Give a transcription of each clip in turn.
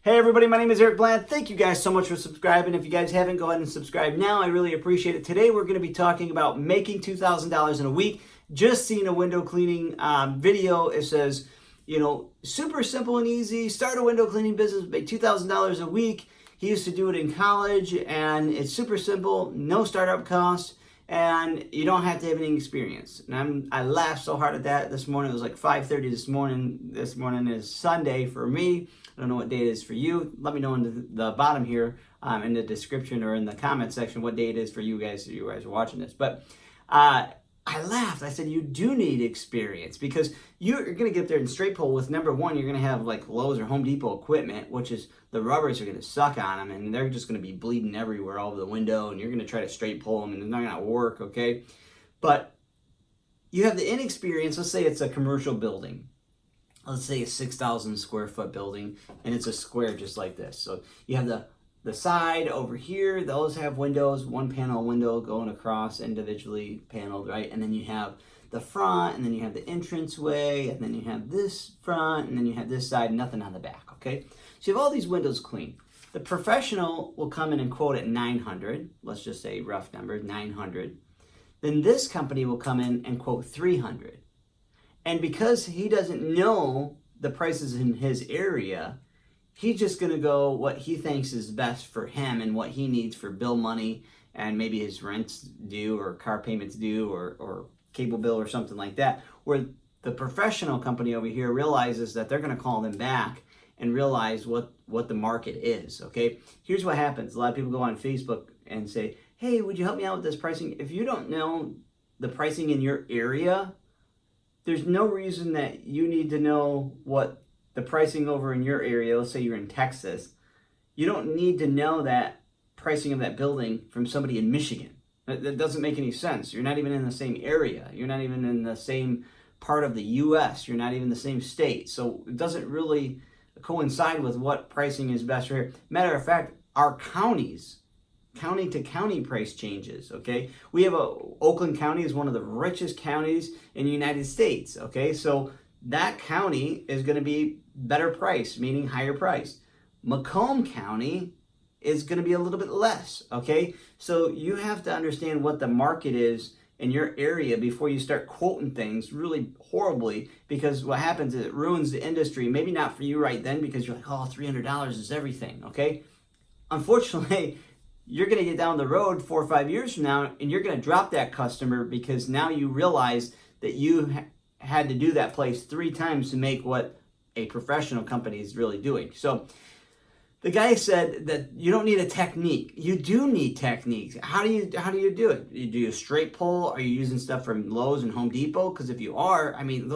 Hey everybody, my name is B.L.A.N. Thank you guys so much for subscribing. If you guys haven't, go ahead and subscribe now. I really appreciate it. Today we're going to be talking about making $2,000 in a week. Just seen a window cleaning video. It says, super simple and easy. Start a window cleaning business, make $2,000 a week. He used to do it in college, and it's super simple, no startup costs, and you don't have to have any experience. And I laughed so hard at that this morning. It was like 5:30 this morning. This morning is Sunday for me. I don't know what day it is for you. Let me know in the bottom here in the description or in the comment section what day it is for you guys are watching this. But I laughed. I said, you do need experience because you're going to get there in straight pole with, number one, you're going to have like Lowe's or Home Depot equipment, which is the rubbers are going to suck on them and they're just going to be bleeding everywhere all over the window, and you're going to try to straight pull them and it's not going to work, okay? But you have the inexperience. Let's say it's a commercial building. Let's say a 6,000 square foot building, and it's a square just like this. So you have the side over here, those have windows, one panel window going across individually paneled, right? And then you have the front, and then you have the entranceway, and then you have this front, and then you have this side, nothing on the back, okay? So you have all these windows clean. The professional will come in and quote at 900, let's just say rough number, 900. Then this company will come in and quote 300. And because he doesn't know the prices in his area, he's just going to go what he thinks is best for him and what he needs for bill money and maybe his rent's due or car payments due or cable bill or something like that. Where the professional company over here realizes that they're going to call them back and realize what the market is, okay? Here's what happens. A lot of people go on Facebook and say, hey, would you help me out with this pricing? If you don't know the pricing in your area, there's no reason that you need to know what the pricing over in your area, let's say you're in Texas, you don't need to know that pricing of that building from somebody in Michigan. That doesn't make any sense. You're not even in the same area. You're not even in the same part of the U.S. You're not even the same state. So it doesn't really coincide with what pricing is best for here. Matter of fact, our counties, county to county price changes, okay? We have Oakland County is one of the richest counties in the United States, okay? So that county is going to be better price, meaning higher price. Macomb County is going to be a little bit less, okay? So you have to understand what the market is in your area before you start quoting things really horribly, because what happens is it ruins the industry. Maybe not for you right then because you're like, oh, $300 is everything, okay? Unfortunately, you're going to get down the road 4 or 5 years from now and you're going to drop that customer because now you realize that you had to do that place 3 times to make what a professional company is really doing. So the guy said that you don't need a technique. You do need techniques. How do you do it? You do a straight pull? Are you using stuff from Lowe's and Home Depot? Because if you are, I mean,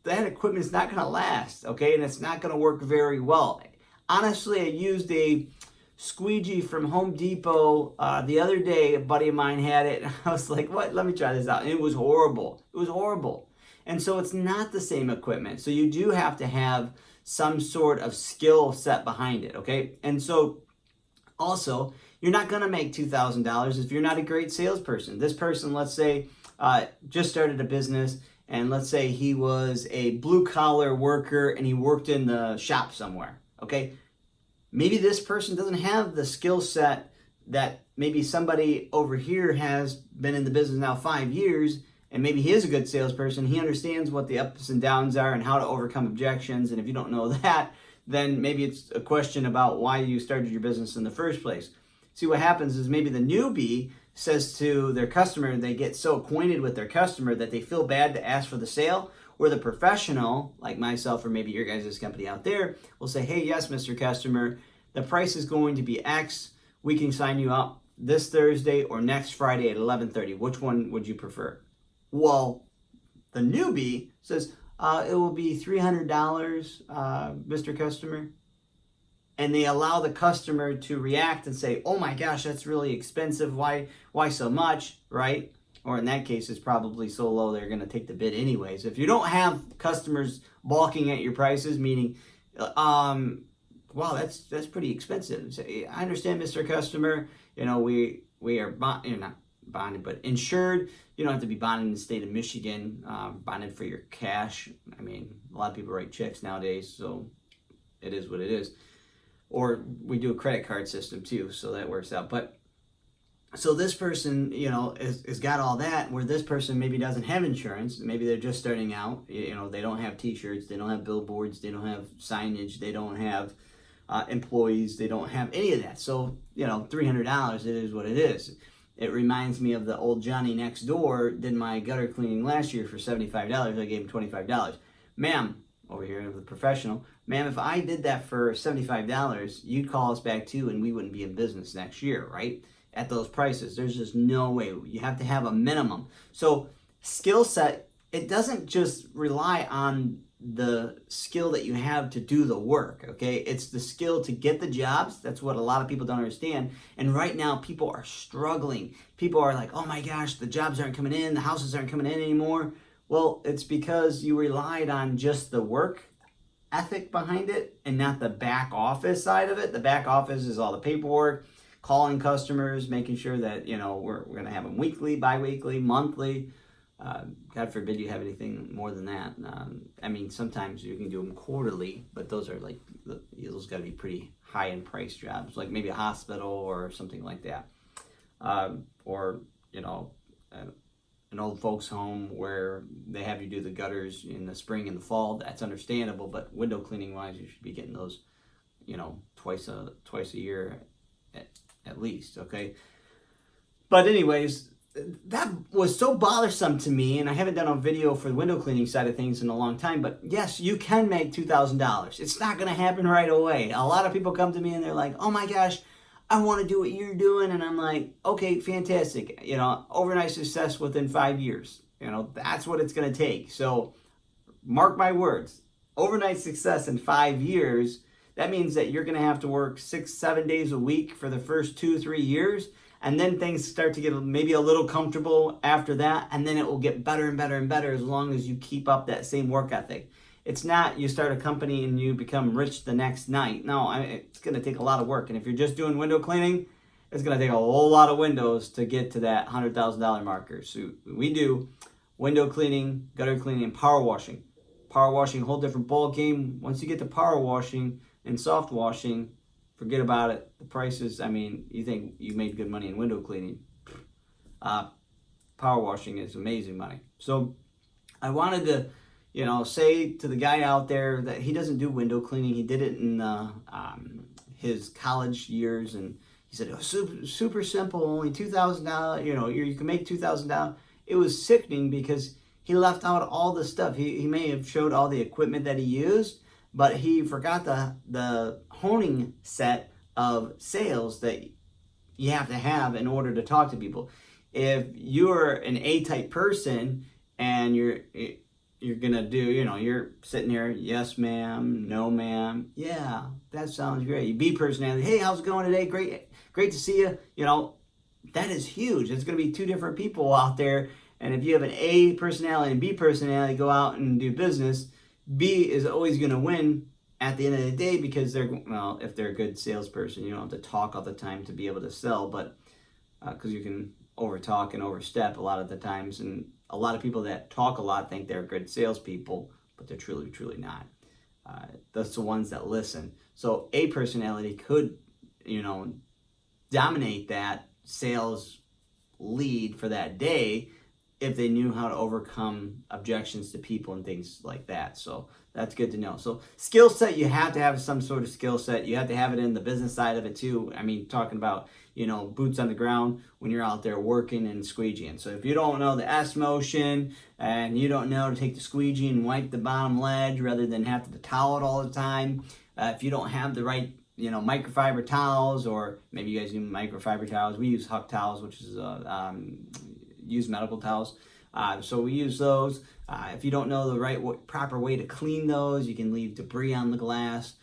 that equipment is not going to last, okay? And it's not going to work very well. Honestly, I used a squeegee from Home Depot the other day. A buddy of mine had it, and I was like, what? Let me try this out. And it was horrible. It was horrible. And so it's not the same equipment. So you do have to have some sort of skill set behind it, okay? And so also, you're not going to make $2,000 if you're not a great salesperson. This person, let's say, just started a business, and let's say he was a blue-collar worker and he worked in the shop somewhere, okay? Maybe this person doesn't have the skill set that maybe somebody over here has been in the business now 5 years, and maybe he is a good salesperson. He understands what the ups and downs are and how to overcome objections. And if you don't know that, then maybe it's a question about why you started your business in the first place. See, what happens is maybe the newbie says to their customer, they get so acquainted with their customer that they feel bad to ask for the sale, where the professional, like myself or maybe your guys' company out there, will say, hey, yes, Mr. Customer, the price is going to be X. We can sign you up this Thursday or next Friday at 11:30. Which one would you prefer? Well, the newbie says, it will be $300, Mr. Customer. And they allow the customer to react and say, oh my gosh, that's really expensive. Why so much, right? Or in that case, it's probably so low they're going to take the bid anyways. If you don't have customers balking at your prices, meaning, wow, that's pretty expensive. So, I understand, Mr. Customer. We are not bonded, but insured. You don't have to be bonded in the state of Michigan. Bonded for your cash. I mean, a lot of people write checks nowadays, so it is what it is. or we do a credit card system too, so that works out. But so this person, you know, is got all that, where this person maybe doesn't have insurance. Maybe they're just starting out. You know, they don't have t-shirts, they don't have billboards, they don't have signage, they don't have employees, they don't have any of that. So, you know, $300, it is what it is. It reminds me of the old Johnny next door did my gutter cleaning last year for $75. I gave him $25. Ma'am, over here, the professional, ma'am, if I did that for $75, you'd call us back too, and we wouldn't be in business next year, right? At those prices, there's just no way. You have to have a minimum. So skill set, it doesn't just rely on the skill that you have to do the work, okay? It's the skill to get the jobs. That's what a lot of people don't understand. And right now, people are struggling. People are like, oh my gosh, the jobs aren't coming in, the houses aren't coming in anymore. Well, it's because you relied on just the work ethic behind it and not the back office side of it. The back office is all the paperwork, calling customers, making sure that, you know, we're going to have them weekly, bi-weekly, monthly. God forbid you have anything more than that. I mean, sometimes you can do them quarterly, but those are like, those got to be pretty high-end price jobs, like maybe a hospital or something like that. Or, you know, an old folks home where they have you do the gutters in the spring and the fall. That's understandable, but window cleaning wise, you should be getting those, you know, twice a year at least, okay? But anyways, that was so bothersome to me, and I haven't done a video for the window cleaning side of things in a long time, but yes, you can make $2,000. It's not going to happen right away. A lot of people come to me and they're like, oh my gosh, I want to do what you're doing, and I'm like, okay, fantastic. You know, overnight success within 5 years. You know, that's what it's going to take. So mark my words, overnight success in 5 years. That means that you're going to have to work 6-7 days a week for the first 2-3 years. And then things start to get maybe a little comfortable after that. And then it will get better and better and better as long as you keep up that same work ethic. It's not you start a company and you become rich the next night. No, it's going to take a lot of work. And if you're just doing window cleaning, it's going to take a whole lot of windows to get to that $100,000 marker. So we do window cleaning, gutter cleaning, and power washing. Power washing, a whole different ball game. Once you get to power washing and soft washing, forget about it. The prices, I mean, you think you made good money in window cleaning. Power washing is amazing money. So I wanted to, you know, say to the guy out there that he doesn't do window cleaning. He did it in his college years, and he said, oh, super simple, only $2,000, you know, you can make $2,000. It was sickening because he left out all the stuff. He may have showed all the equipment that he used, but he forgot the honing set of sales that you have to have in order to talk to people. If you're an A-type person and you're gonna do, you know, you're sitting there, yes ma'am, no ma'am, yeah, that sounds great. You B personality, hey, how's it going today? Great to see you. You know, that is huge. It's gonna be two different people out there. And if you have an A personality and B personality, go out and do business, B is always going to win at the end of the day because they're, well, if they're a good salesperson, you don't have to talk all the time to be able to sell, but because you can overtalk and overstep a lot of the times. And a lot of people that talk a lot think they're good salespeople, but they're truly not. That's the ones that listen. So A personality could, you know, dominate that sales lead for that day if they knew how to overcome objections to people and things like that. So that's good to know. So skill set, you have to have some sort of skill set. You have to have it in the business side of it too. I mean, talking about, you know, boots on the ground when you're out there working and squeegeeing. So if you don't know the S motion and you don't know to take the squeegee and wipe the bottom ledge rather than have to towel it all the time, if you don't have the right, you know, microfiber towels, or maybe you guys use microfiber towels. We use Huck towels, which is used medical towels. So we use those. If you don't know the proper way to clean those, you can leave debris on the glass.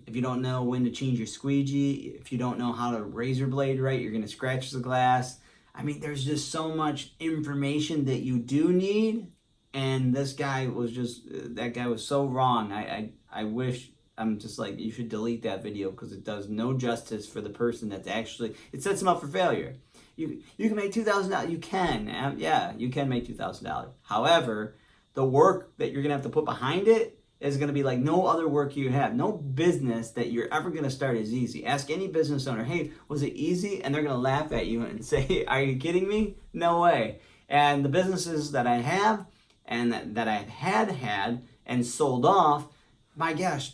If you don't know when to change your squeegee, if you don't know how to razor blade right, you're going to scratch the glass. I mean, there's just so much information that you do need. And this guy was just, that guy was so wrong. I wish, I'm just like, you should delete that video because it does no justice for the person that's actually, it sets them up for failure. You can make $2,000. You can. Yeah, you can make $2,000. However, the work that you're going to have to put behind it is going to be like no other work you have. No business that you're ever going to start is easy. Ask any business owner, hey, was it easy? And they're going to laugh at you and say, are you kidding me? No way. And the businesses that I have and that I've had and sold off, my gosh,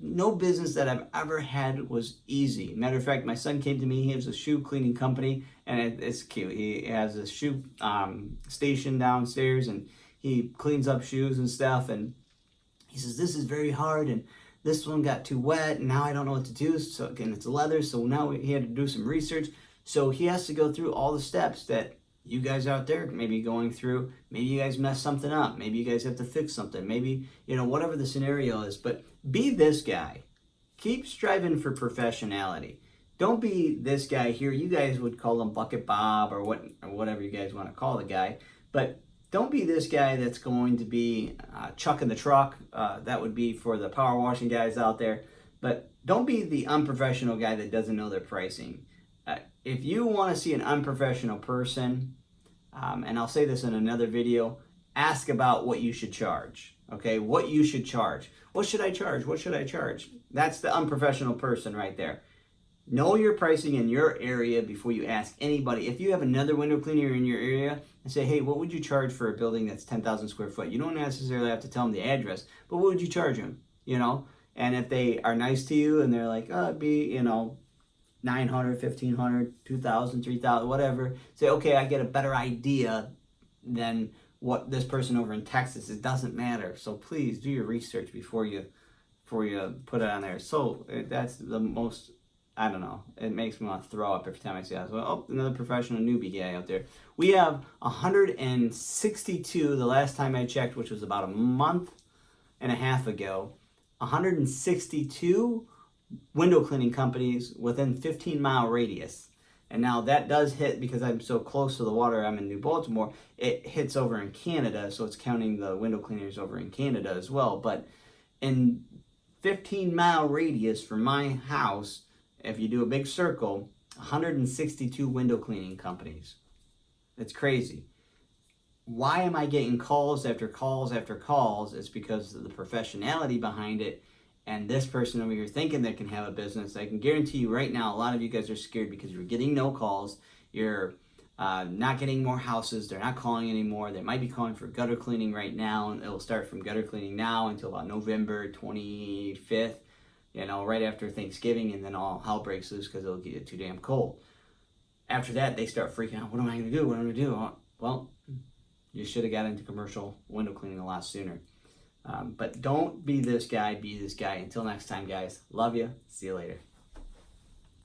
no business that I've ever had was easy. Matter of fact, my son came to me. He has a shoe cleaning company, and it's cute. He has a shoe station downstairs, and he cleans up shoes and stuff. And he says, this is very hard, and this one got too wet, and now I don't know what to do. So again, it's leather, so now he had to do some research. So he has to go through all the steps that you guys out there may be going through. Maybe you guys mess something up. Maybe you guys have to fix something. Maybe, whatever the scenario is. But be this guy. Keep striving for professionality. Don't be this guy here. You guys would call him Bucket Bob or whatever you guys want to call the guy. But don't be this guy that's going to be chucking the truck. That would be for the power washing guys out there. But don't be the unprofessional guy that doesn't know their pricing. If you want to see an unprofessional person, and I'll say this in another video, ask about what you should charge. Okay, what you should charge. What should I charge? What should I charge? That's the unprofessional person right there. Know your pricing in your area before you ask anybody. If you have another window cleaner in your area, and say, hey, what would you charge for a building that's 10,000 square foot? You don't necessarily have to tell them the address, but what would you charge them? And if they are nice to you and they're like, oh, it'd be, 900, 1,500, 2,000, 3,000, whatever. Say, okay, I get a better idea than what this person over in Texas. It doesn't matter. So please do your research before you put it on there. So that's the most, I don't know. It makes me want to throw up every time I see that. So, oh, another professional newbie guy out there. We have 162 the last time I checked, which was about a month and a half ago. 162 window cleaning companies within 15-mile radius. And now that does hit, because I'm so close to the water, I'm in New Baltimore, it hits over in Canada, so it's counting the window cleaners over in Canada as well. But in 15-mile radius from my house, if you do a big circle, 162 window cleaning companies. It's crazy. Why am I getting calls after calls after calls? It's because of the professionality behind it. And this person over here thinking they can have a business. I can guarantee you right now, a lot of you guys are scared because you're getting no calls. You're not getting more houses. They're not calling anymore. They might be calling for gutter cleaning right now. And it'll start from gutter cleaning now until about November 25th, right after Thanksgiving. And then all hell breaks loose because it'll get too damn cold. After that, they start freaking out. What am I going to do? What am I going to do? Well, you should have got into commercial window cleaning a lot sooner. But don't be this guy, be this guy. Until next time, guys. Love you. See you later.